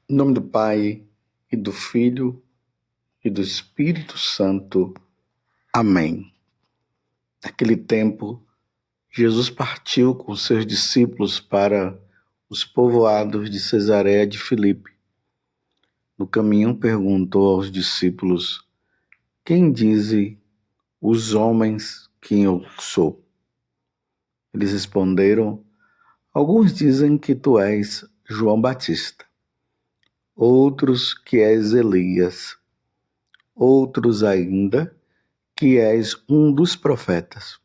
Em nome do Pai, e do Filho, e do Espírito Santo. Amém. Naquele tempo, Jesus partiu com seus discípulos para os povoados de Cesareia de Filipe. No caminho, perguntou aos discípulos: Quem dizem os homens que eu sou? Eles responderam: Alguns dizem que tu és João Batista, outros que és Elias, outros ainda que és um dos profetas.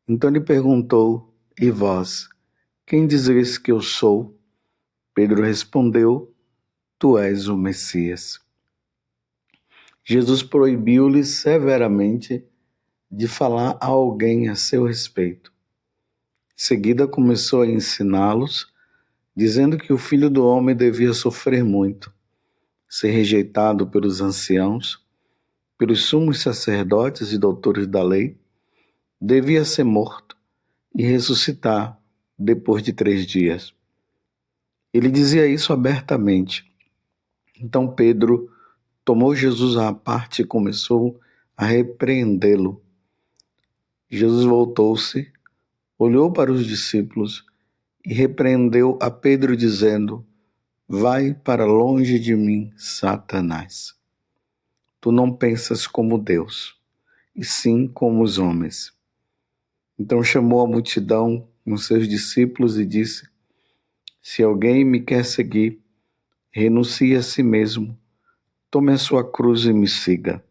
Então lhe perguntou: E vós, quem dizeis que eu sou? Pedro respondeu: Tu és o Messias. Jesus proibiu-lhes severamente de falar a alguém a seu respeito. Em seguida começou a ensiná-los, dizendo que o Filho do Homem devia sofrer muito, ser rejeitado pelos anciãos, pelos sumos sacerdotes e doutores da lei, devia ser morto e ressuscitar depois de 3 dias. Ele dizia isso abertamente. Então Pedro tomou Jesus à parte e começou a repreendê-lo. Jesus voltou-se, olhou para os discípulos e repreendeu a Pedro, dizendo: Vai para longe de mim, Satanás. Tu não pensas como Deus, e sim como os homens. Então chamou a multidão com seus discípulos e disse: Se alguém me quer seguir, renuncie a si mesmo, tome a sua cruz e me siga.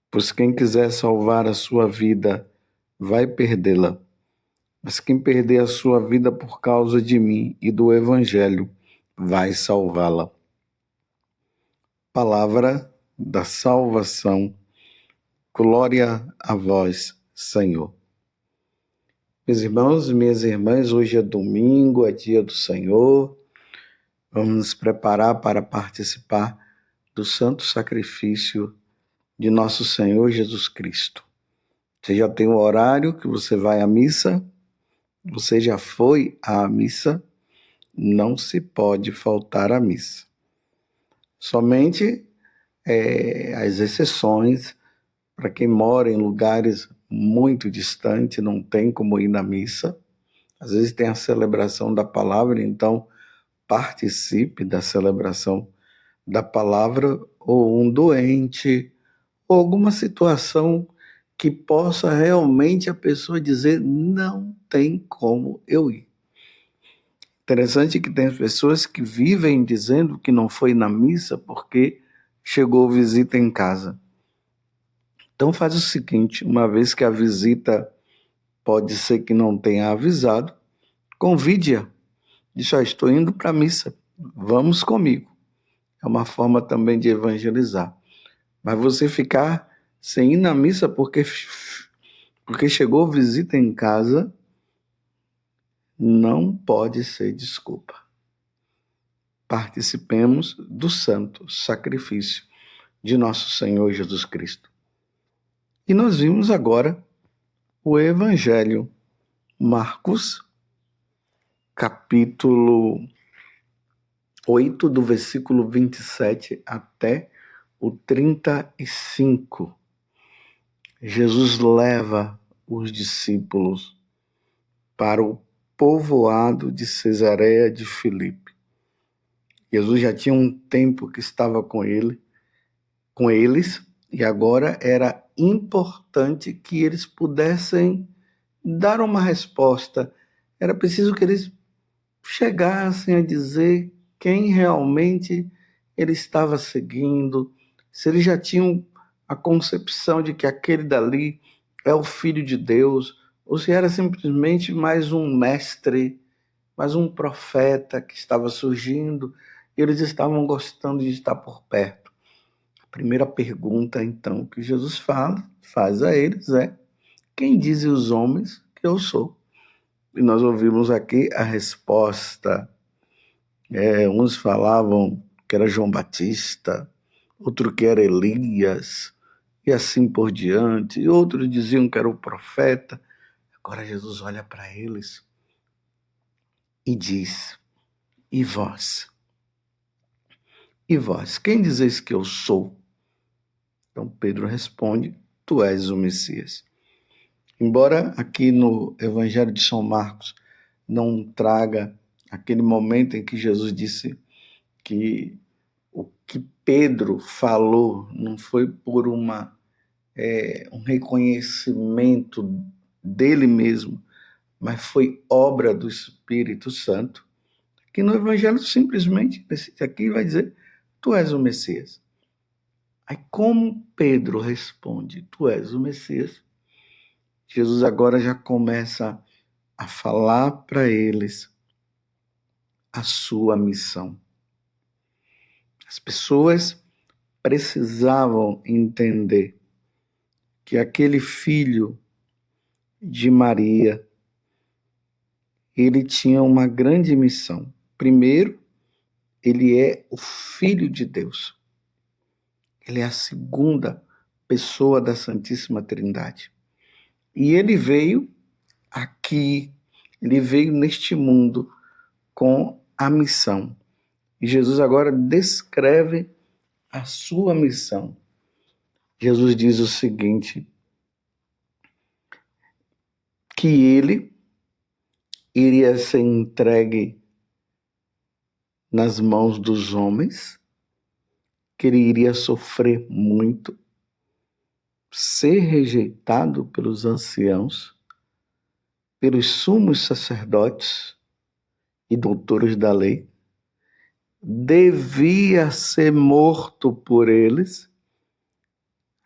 Pois quem quiser salvar a sua vida, vai perdê-la. Mas quem perder a sua vida por causa de mim e do Evangelho, vai salvá-la. Palavra da salvação. Glória a vós, Senhor. Meus irmãos e minhas irmãs, hoje é domingo, é dia do Senhor. Vamos nos preparar para participar do santo sacrifício de nosso Senhor Jesus Cristo. Você já tem o horário que você vai à missa? Você já foi à missa? Não se pode faltar à missa. Somente as exceções, para quem mora em lugares muito distantes, não tem como ir na missa. Às vezes tem a celebração da palavra, então participe da celebração da palavra, ou um doente, ou alguma situação que possa realmente a pessoa dizer: não tem como eu ir. Interessante que tem pessoas que vivem dizendo que não foi na missa porque chegou visita em casa. Então faz o seguinte: uma vez que a visita pode ser que não tenha avisado, convide-a. Diz: estou indo para a missa, vamos comigo. É uma forma também de evangelizar. Mas você ficar sem ir na missa porque chegou visita em casa, não pode ser desculpa. Participemos do santo sacrifício de nosso Senhor Jesus Cristo. E nós vimos agora o Evangelho, Marcos, capítulo 8, do versículo 27 até o 35. Jesus leva os discípulos para o povoado de Cesareia de Filipe. Jesus já tinha um tempo que estava com eles, e agora era importante que eles pudessem dar uma resposta. Era preciso que eles chegassem a dizer quem realmente ele estava seguindo, se eles já tinham a concepção de que aquele dali é o Filho de Deus, ou se era simplesmente mais um mestre, mais um profeta que estava surgindo, e eles estavam gostando de estar por perto. A primeira pergunta, então, que Jesus faz a eles é: quem dizem os homens que eu sou? E nós ouvimos aqui a resposta. Uns falavam que era João Batista, outro que era Elias, e assim por diante. E outros diziam que era o profeta. Agora Jesus olha para eles e diz: E vós? E vós, quem dizeis que eu sou? Então Pedro responde: tu és o Messias. Embora aqui no Evangelho de São Marcos não traga aquele momento em que Jesus disse que o que Pedro falou não foi por um reconhecimento dele mesmo, mas foi obra do Espírito Santo, que no Evangelho simplesmente, aqui vai dizer, tu és o Messias. Aí como Pedro responde, tu és o Messias, Jesus agora já começa a falar para eles a sua missão. As pessoas precisavam entender que aquele filho de Maria, ele tinha uma grande missão. Primeiro, ele é o Filho de Deus. Ele é a segunda pessoa da Santíssima Trindade. E ele veio aqui, ele veio neste mundo com a missão. E Jesus agora descreve a sua missão. Jesus diz o seguinte, que ele iria ser entregue nas mãos dos homens, que ele iria sofrer muito, ser rejeitado pelos anciãos, pelos sumos sacerdotes e doutores da lei, devia ser morto por eles.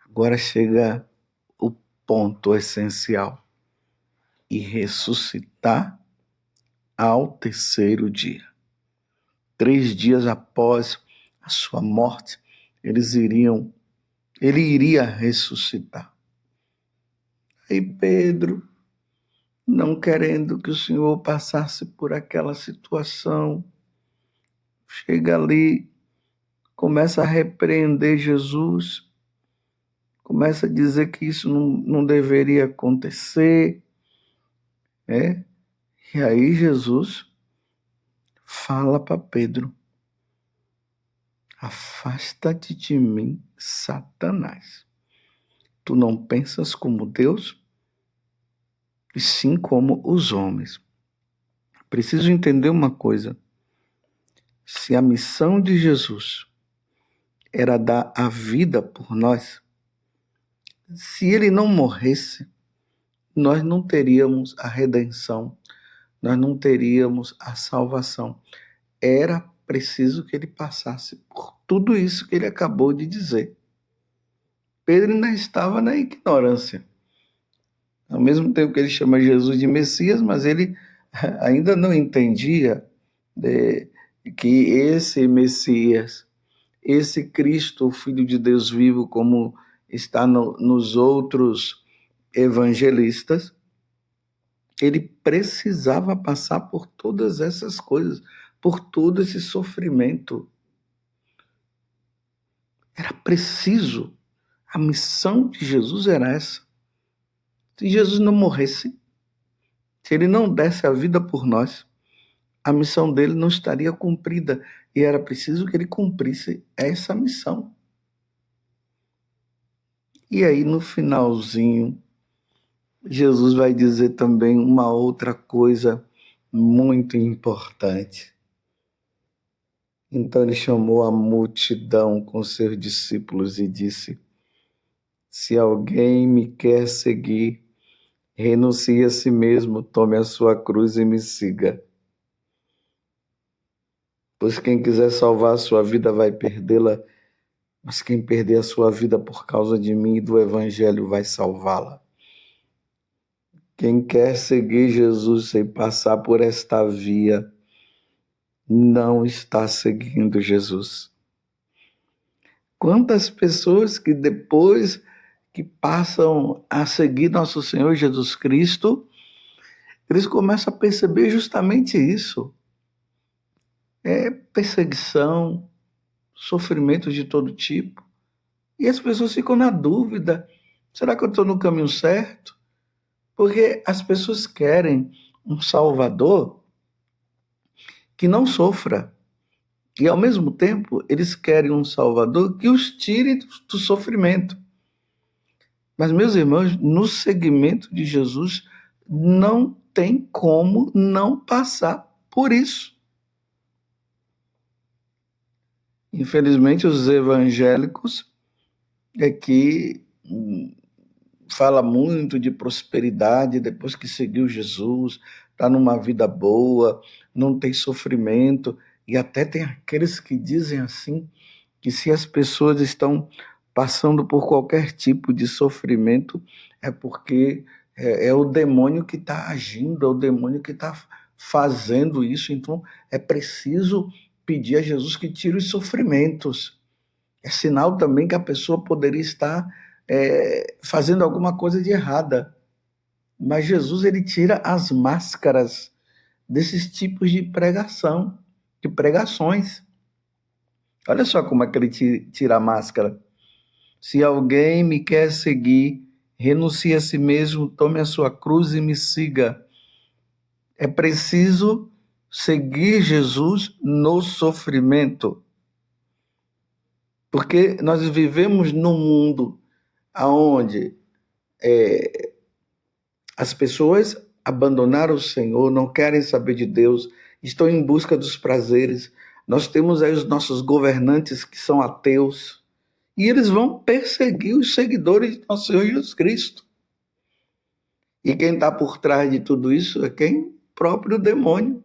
Agora chega o ponto essencial, e ressuscitar ao terceiro dia. 3 dias após a sua morte, ele iria ressuscitar. Aí Pedro, não querendo que o Senhor passasse por aquela situação, chega ali, começa a repreender Jesus, começa a dizer que isso não deveria acontecer, E aí Jesus fala para Pedro, afasta-te de mim, Satanás. Tu não pensas como Deus, e sim como os homens. Preciso entender uma coisa. Se a missão de Jesus era dar a vida por nós, se ele não morresse, nós não teríamos a redenção, nós não teríamos a salvação. Era preciso que ele passasse por tudo isso que ele acabou de dizer. Pedro ainda estava na ignorância. Ao mesmo tempo que ele chama Jesus de Messias, mas ele ainda não entendia que esse Messias, esse Cristo, o Filho de Deus vivo, como está nos outros evangelistas, ele precisava passar por todas essas coisas, por todo esse sofrimento. Era preciso. A missão de Jesus era essa. Se Jesus não morresse, se ele não desse a vida por nós, a missão dele não estaria cumprida. E era preciso que ele cumprisse essa missão. E aí, no finalzinho, Jesus vai dizer também uma outra coisa muito importante. Então ele chamou a multidão com seus discípulos e disse: se alguém me quer seguir, renuncie a si mesmo, tome a sua cruz e me siga. Pois quem quiser salvar a sua vida vai perdê-la, mas quem perder a sua vida por causa de mim e do Evangelho vai salvá-la. Quem quer seguir Jesus sem passar por esta via, não está seguindo Jesus. Quantas pessoas que depois que passam a seguir nosso Senhor Jesus Cristo, eles começam a perceber justamente isso. É perseguição, sofrimento de todo tipo. E as pessoas ficam na dúvida, será que eu estou no caminho certo? Porque as pessoas querem um Salvador que não sofra, E, ao mesmo tempo, eles querem um Salvador que os tire do sofrimento. Mas, meus irmãos, no segmento de Jesus, não tem como não passar por isso. Infelizmente, os evangélicos é que fala muito de prosperidade depois que seguiu Jesus, está numa vida boa, não tem sofrimento, e até tem aqueles que dizem assim, que se as pessoas estão passando por qualquer tipo de sofrimento, é porque é o demônio que está agindo, é o demônio que está fazendo isso, então é preciso pedir a Jesus que tire os sofrimentos. É sinal também que a pessoa poderia estar fazendo alguma coisa de errada. Mas Jesus, ele tira as máscaras desses tipos de pregação, de pregações. Olha só como é que ele tira a máscara. Se alguém me quer seguir, renuncie a si mesmo, tome a sua cruz e me siga. É preciso seguir Jesus no sofrimento. Porque nós vivemos num mundo onde as pessoas abandonaram o Senhor, não querem saber de Deus, estão em busca dos prazeres. Nós temos aí os nossos governantes que são ateus, e eles vão perseguir os seguidores de nosso Senhor Jesus Cristo. E quem está por trás de tudo isso é quem? O próprio demônio.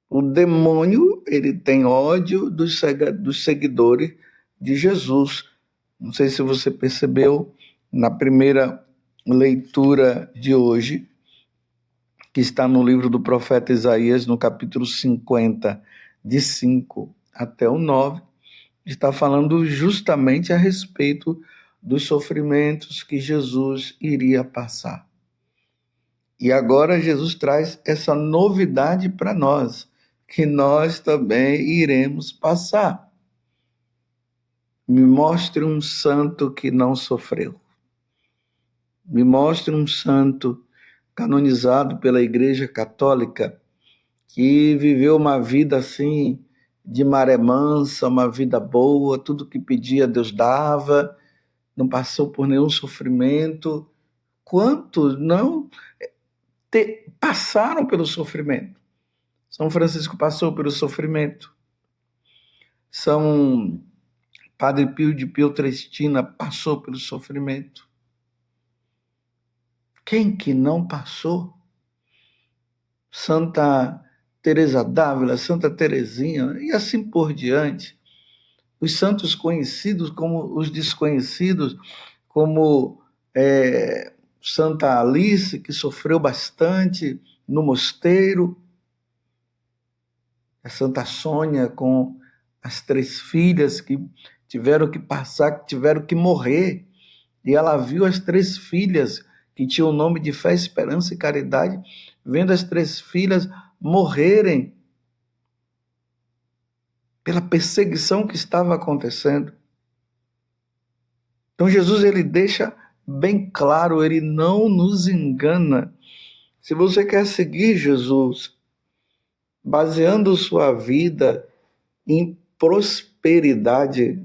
O demônio, ele tem ódio dos seguidores de Jesus. Não sei se você percebeu na primeira leitura de hoje, que está no livro do profeta Isaías, no capítulo 50, de 5 até o 9, está falando justamente a respeito dos sofrimentos que Jesus iria passar. E agora Jesus traz essa novidade para nós, que nós também iremos passar. Me mostre um santo que não sofreu. Me mostre um santo canonizado pela Igreja Católica que viveu uma vida assim de maré mansa, uma vida boa, tudo que pedia Deus dava, não passou por nenhum sofrimento. Quantos não passaram pelo sofrimento? São Francisco passou pelo sofrimento. São Padre Pio de Pietrelcina passou pelo sofrimento. Quem que não passou? Santa Teresa d'Ávila, Santa Teresinha, e assim por diante. Os santos conhecidos como os desconhecidos, como Santa Alice, que sofreu bastante no mosteiro, a Santa Sônia com as 3 filhas que tiveram que passar, que tiveram que morrer, e ela viu as 3 filhas que tinham o nome de fé, esperança e caridade, vendo as 3 filhas morrerem pela perseguição que estava acontecendo. Então Jesus, ele deixa bem claro, ele não nos engana. Se você quer seguir Jesus, baseando sua vida em prosperidade,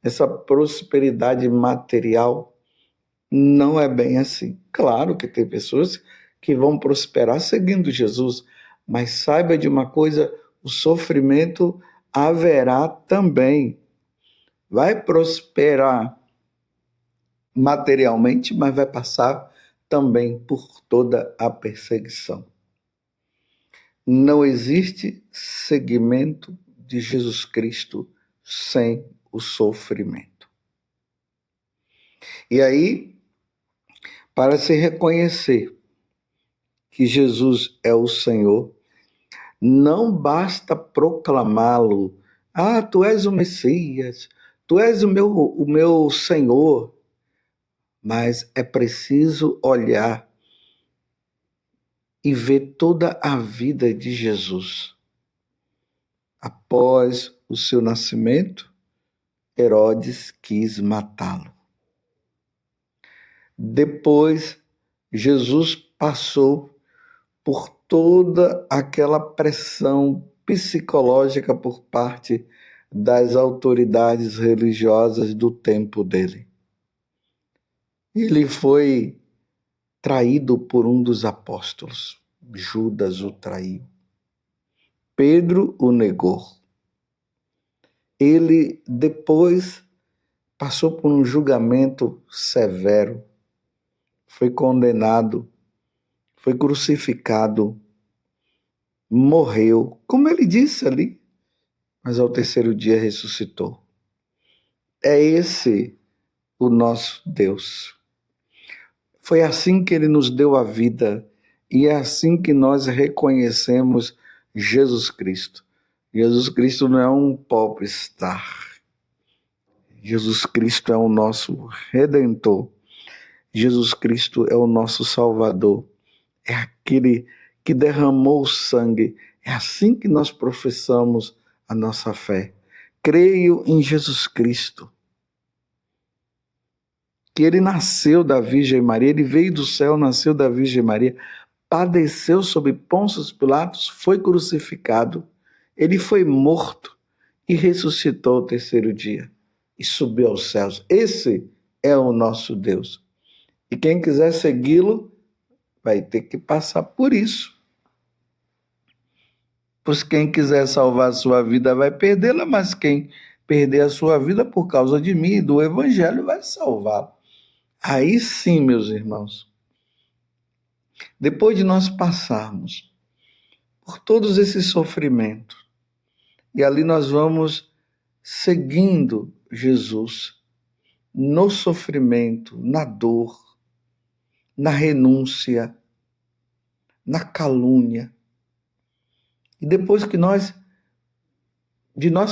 essa prosperidade material, não é bem assim. Claro que tem pessoas que vão prosperar seguindo Jesus, mas saiba de uma coisa, o sofrimento haverá também. Vai prosperar materialmente, mas vai passar também por toda a perseguição. Não existe seguimento de Jesus Cristo sem o sofrimento. E aí, para se reconhecer que Jesus é o Senhor, não basta proclamá-lo. Ah, tu és o Messias, tu és o meu Senhor. Mas é preciso olhar e ver toda a vida de Jesus. Após o seu nascimento, Herodes quis matá-lo. Depois, Jesus passou por toda aquela pressão psicológica por parte das autoridades religiosas do tempo dele. Ele foi traído por um dos apóstolos. Judas o traiu. Pedro o negou. Ele depois passou por um julgamento severo, foi condenado, foi crucificado, morreu, como ele disse ali, mas ao terceiro dia ressuscitou. É esse o nosso Deus. Foi assim que ele nos deu a vida e é assim que nós reconhecemos Jesus Cristo. Jesus Cristo não é um popstar. Jesus Cristo é o nosso Redentor. Jesus Cristo é o nosso Salvador. É aquele que derramou o sangue. É assim que nós professamos a nossa fé. Creio em Jesus Cristo. Que ele nasceu da Virgem Maria, ele veio do céu, nasceu da Virgem Maria, padeceu sob Pôncio Pilatos, foi crucificado, ele foi morto e ressuscitou ao terceiro dia e subiu aos céus. Esse é o nosso Deus. E quem quiser segui-lo vai ter que passar por isso. Pois quem quiser salvar a sua vida vai perdê-la, mas quem perder a sua vida por causa de mim e do Evangelho vai salvá-la. Aí sim, meus irmãos, depois de nós passarmos por todos esses sofrimentos, e ali nós vamos seguindo Jesus no sofrimento, na dor, na renúncia, na calúnia. E depois que nós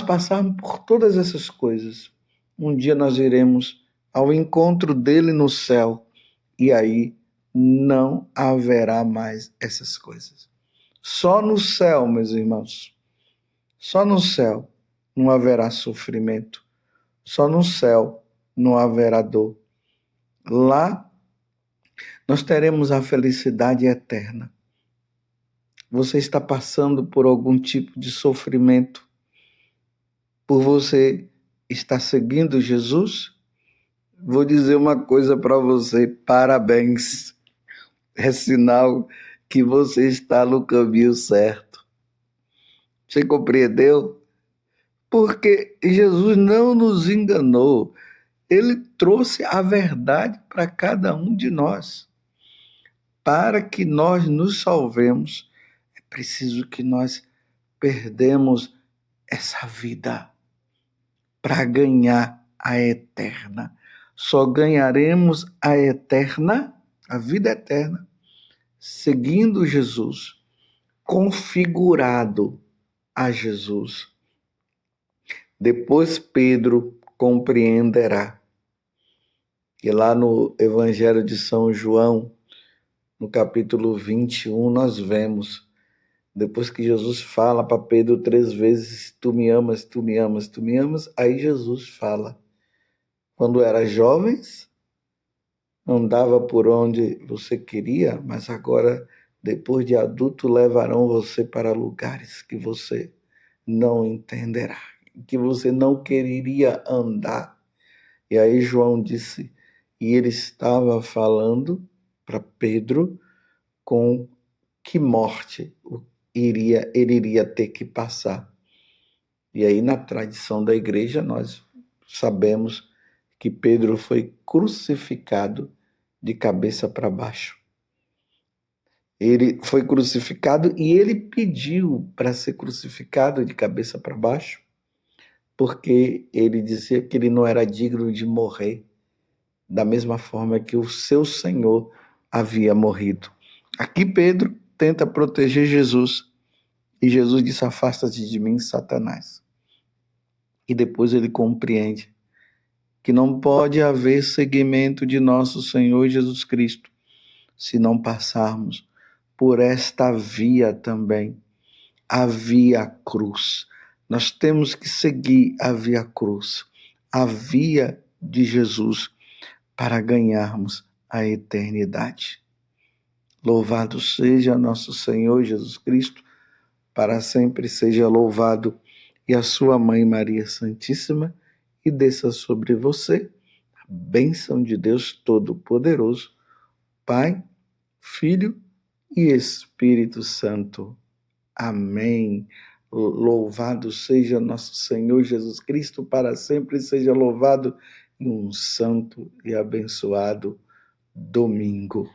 passarmos por todas essas coisas, um dia nós iremos ao encontro dele no céu, e aí não haverá mais essas coisas. Só no céu, meus irmãos, só no céu não haverá sofrimento, só no céu não haverá dor. Lá nós teremos a felicidade eterna. Você está passando por algum tipo de sofrimento por você estar seguindo Jesus? Vou dizer uma coisa para você, parabéns. É sinal que você está no caminho certo. Você compreendeu? Porque Jesus não nos enganou. Ele trouxe a verdade para cada um de nós. Para que nós nos salvemos, é preciso que nós perdemos essa vida para ganhar a eterna. Só ganharemos a eterna, a vida eterna, seguindo Jesus, configurado a Jesus. Depois Pedro compreenderá. E lá no Evangelho de São João, no capítulo 21, nós vemos, depois que Jesus fala para Pedro 3 vezes, tu me amas, tu me amas, tu me amas, aí Jesus fala, quando era jovens, andava por onde você queria, mas agora, depois de adulto, levarão você para lugares que você não entenderá, que você não quereria andar. E aí João disse, e ele estava falando para Pedro com que morte ele iria ter que passar. E aí na tradição da igreja nós sabemos que Pedro foi crucificado de cabeça para baixo. Ele foi crucificado e ele pediu para ser crucificado de cabeça para baixo, porque ele dizia que ele não era digno de morrer da mesma forma que o seu Senhor havia morrido. Aqui Pedro tenta proteger Jesus e Jesus disse, afasta-te de mim, Satanás. E depois ele compreende que não pode haver seguimento de nosso Senhor Jesus Cristo se não passarmos por esta via também, a via cruz. Nós temos que seguir a via cruz, a via de Jesus, para ganharmos a eternidade. Louvado seja nosso Senhor Jesus Cristo, para sempre seja louvado, e a sua mãe Maria Santíssima, e desça sobre você a bênção de Deus Todo-Poderoso, Pai, Filho e Espírito Santo. Amém. Louvado seja nosso Senhor Jesus Cristo, para sempre seja louvado em um santo e abençoado domingo.